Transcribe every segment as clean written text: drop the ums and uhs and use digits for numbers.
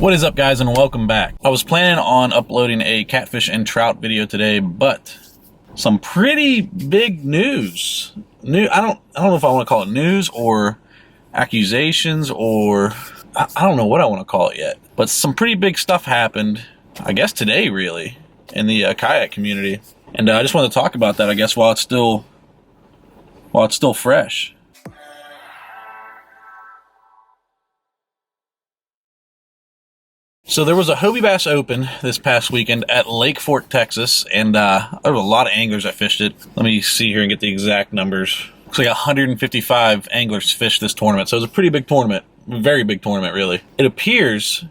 What is up, guys, and welcome back. I was planning on uploading a catfish and trout video today, but some pretty big news. I don't know if I want to call it news or accusations, or I don't know what I want to call it yet. But some pretty big stuff happened, I guess today, really, in the kayak community, and I just want to talk about that, I guess, while it's still fresh. So there was a Hobie Bass Open this past weekend at Lake Fork, Texas, and there were a lot of anglers that fished it. Let me see here and get the exact numbers. Looks like 155 anglers fished this tournament, so it was a pretty big tournament. A very big tournament, really. It appears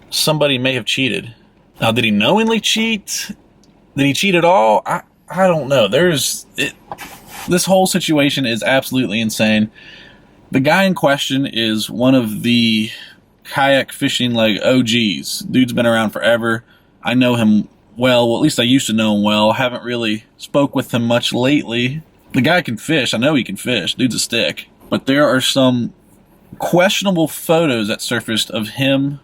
somebody may have cheated. Now, did he knowingly cheat? Did he cheat at all? I don't know. This whole situation is absolutely insane. The guy in question is one of the kayak fishing OGs. Dude's been around forever. I know him well, at least I used to know him well. Haven't really spoke with him much lately. The guy can fish. I know he can fish. Dude's a stick. But there are some questionable photos that surfaced of him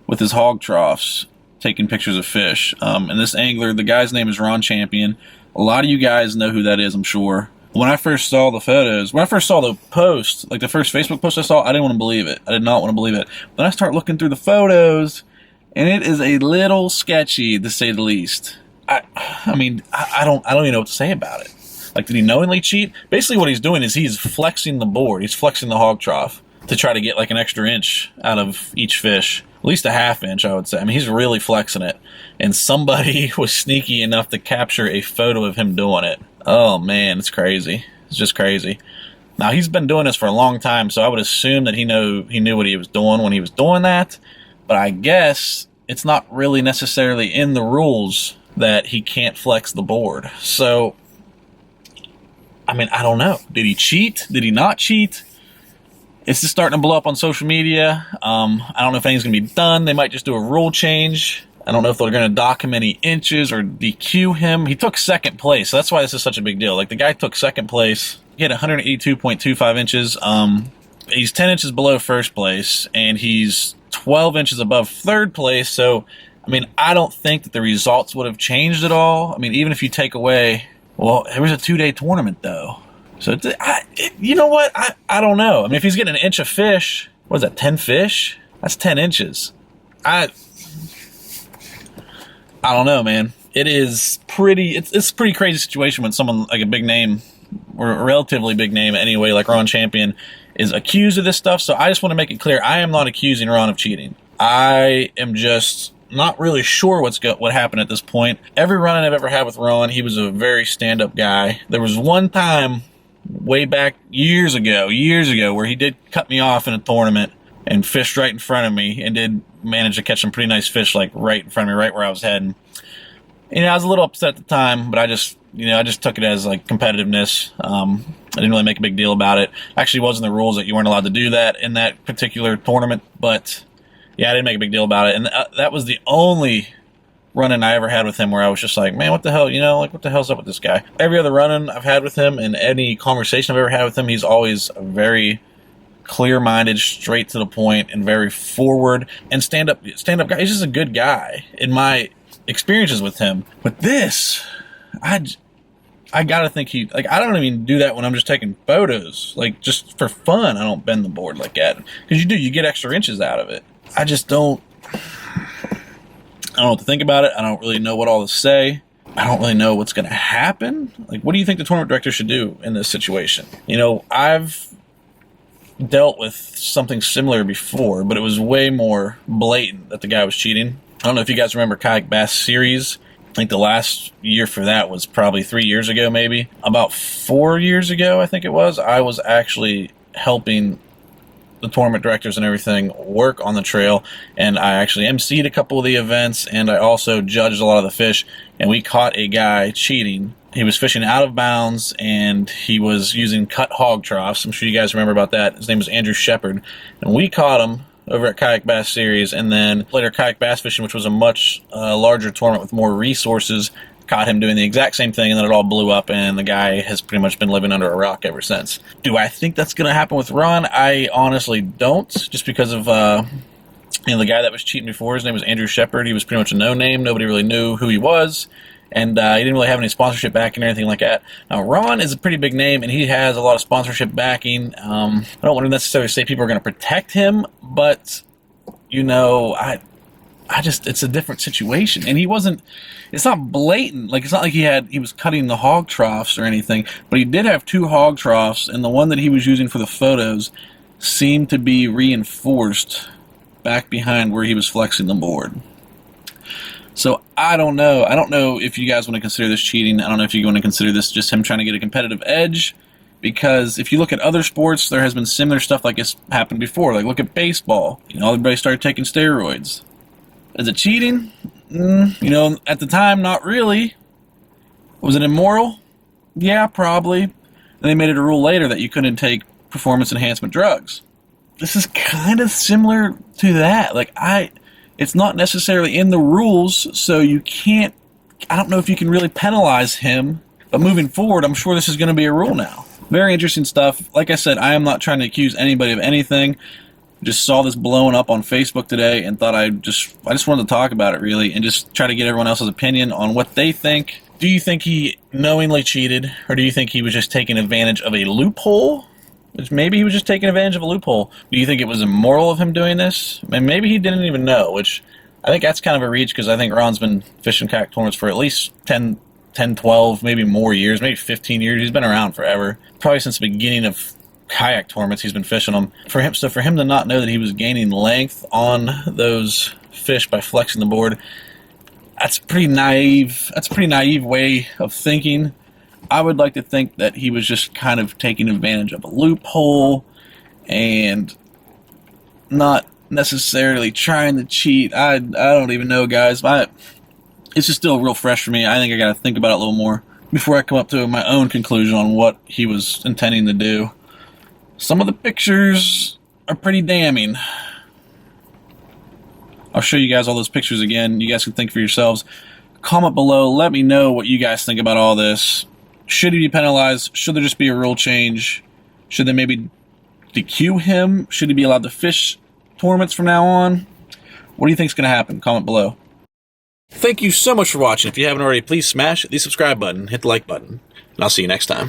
with his hog troughs taking pictures of fish. And this angler, the guy's name is Ron Champion. A lot of you guys know who that is, I'm sure. When I first saw the photos, when I first saw the post, like the first Facebook post I saw, I didn't want to believe it. I did not want to believe it. Then I start looking through the photos, and it is a little sketchy, to say the least. I don't even know what to say about it. Like, did he knowingly cheat? Basically what he's doing is he's flexing the board. He's flexing the hog trough to try to get like an extra inch out of each fish. At least a half inch, I would say. I mean, he's really flexing it. And somebody was sneaky enough to capture a photo of him doing it. Oh, man, it's crazy. It's just crazy. Now, he's been doing this for a long time, so I would assume that he knew what he was doing when he was doing that. But I guess it's not really necessarily in the rules that he can't flex the board. So, I mean, I don't know. Did he cheat? Did he not cheat? It's just starting to blow up on social media. I don't know if anything's going to be done. They might just do a rule change. I don't know if they're going to dock him any inches or DQ him. He took second place, so that's why this is such a big deal. Like, the guy took second place. He had 182.25 inches. He's 10 inches below first place, and he's 12 inches above third place. So, I mean, I don't think that the results would have changed at all. I mean, even if you take away... Well, it was a 2-day tournament, though. So, you know what? I don't know. I mean, if he's getting an inch of fish, what is that, 10 fish? That's 10 inches. I don't know, man. It's a pretty crazy situation when someone like a big name, or a relatively big name anyway, like Ron Champion, is accused of this stuff. So I just want to make it clear, I am not accusing Ron of cheating. I am just not really sure what happened at this point. Every run I've ever had with Ron, he was a very stand-up guy. There was one time way back years ago, where he did cut me off in a tournament and fished right in front of me, and did manage to catch some pretty nice fish, like right in front of me, right where I was heading. You know, I was a little upset at the time, but I just took it as like competitiveness. I didn't really make a big deal about it. Actually, it wasn't the rules that you weren't allowed to do that in that particular tournament, but yeah, I didn't make a big deal about it. And that was the only run-in I ever had with him where I was just like, man, what the hell, what the hell's up with this guy? Every other run-in I've had with him, and any conversation I've ever had with him, he's always very clear-minded, straight to the point, and very forward and stand-up guy. He's just a good guy in my experiences with him. But this, I gotta think I don't even do that when I'm just taking photos, like just for fun. I don't bend the board like that, because you get extra inches out of it. I don't know what to think about it. I don't really know what all to say. I don't really know what's going to happen. Like, what do you think the tournament director should do in this situation? I've dealt with something similar before, but it was way more blatant that the guy was cheating. I don't know if you guys remember Kayak Bass Series. I think the last year for that was probably 3 years ago, maybe. About 4 years ago, I think it was, I was actually helping the tournament directors and everything work on the trail, and I actually emceed a couple of the events, and I also judged a lot of the fish, and we caught a guy cheating. He was fishing out of bounds, and he was using cut hog troughs. I'm sure you guys remember about that. His name was Andrew Shepard, and we caught him over at Kayak Bass Series, and then later Kayak Bass Fishing, which was a much larger tournament with more resources, caught him doing the exact same thing, and then it all blew up, and the guy has pretty much been living under a rock ever since. Do I think that's going to happen with Ron? I honestly don't, just because of The guy that was cheating before, his name was Andrew Shepard. He was pretty much a no-name. Nobody really knew who he was. And he didn't really have any sponsorship backing or anything like that. Now, Ron is a pretty big name, and he has a lot of sponsorship backing. I don't want to necessarily say people are going to protect him, but, you know, I just, it's a different situation. And he wasn't, it's not blatant. Like, it's not like he was cutting the hog troughs or anything, but he did have 2 hog troughs, and the one that he was using for the photos seemed to be reinforced back behind where he was flexing the board. So I don't know. I don't know if you guys want to consider this cheating. I don't know if you want to consider this just him trying to get a competitive edge. Because if you look at other sports, there has been similar stuff like this happened before. Like, look at baseball. You know, everybody started taking steroids. Is it cheating? You know, at the time, not really. Was it immoral? Yeah, probably. And they made it a rule later that you couldn't take performance enhancement drugs. This is kind of similar to that. Like, it's not necessarily in the rules, so you can't, I don't know if you can really penalize him, but moving forward, I'm sure this is going to be a rule now. Very interesting stuff. Like I said, I am not trying to accuse anybody of anything. Just saw this blowing up on Facebook today and thought I just wanted to talk about it, really, and just try to get everyone else's opinion on what they think. Do you think he knowingly cheated, or do you think he was just taking advantage of a loophole? Which maybe he was just taking advantage of a loophole. Do you think it was immoral of him doing this? And maybe he didn't even know, which I think that's kind of a reach, because I think Ron's been fishing kayak tournaments for at least 10, 12, maybe more years, maybe 15 years. He's been around forever. Probably since the beginning of kayak tournaments, he's been fishing them. For him to not know that he was gaining length on those fish by flexing the board, that's pretty naive. That's a pretty naive way of thinking. I would like to think that he was just kind of taking advantage of a loophole and not necessarily trying to cheat. I don't even know, guys. It's just still real fresh for me. I think I got to think about it a little more before I come up to my own conclusion on what he was intending to do. Some of the pictures are pretty damning. I'll show you guys all those pictures again. You guys can think for yourselves. Comment below. Let me know what you guys think about all this. Should he be penalized? Should there just be a rule change? Should they maybe DQ him? Should he be allowed to fish tournaments from now on? What do you think is going to happen? Comment below. Thank you so much for watching. If you haven't already, please smash the subscribe button, hit the like button, and I'll see you next time.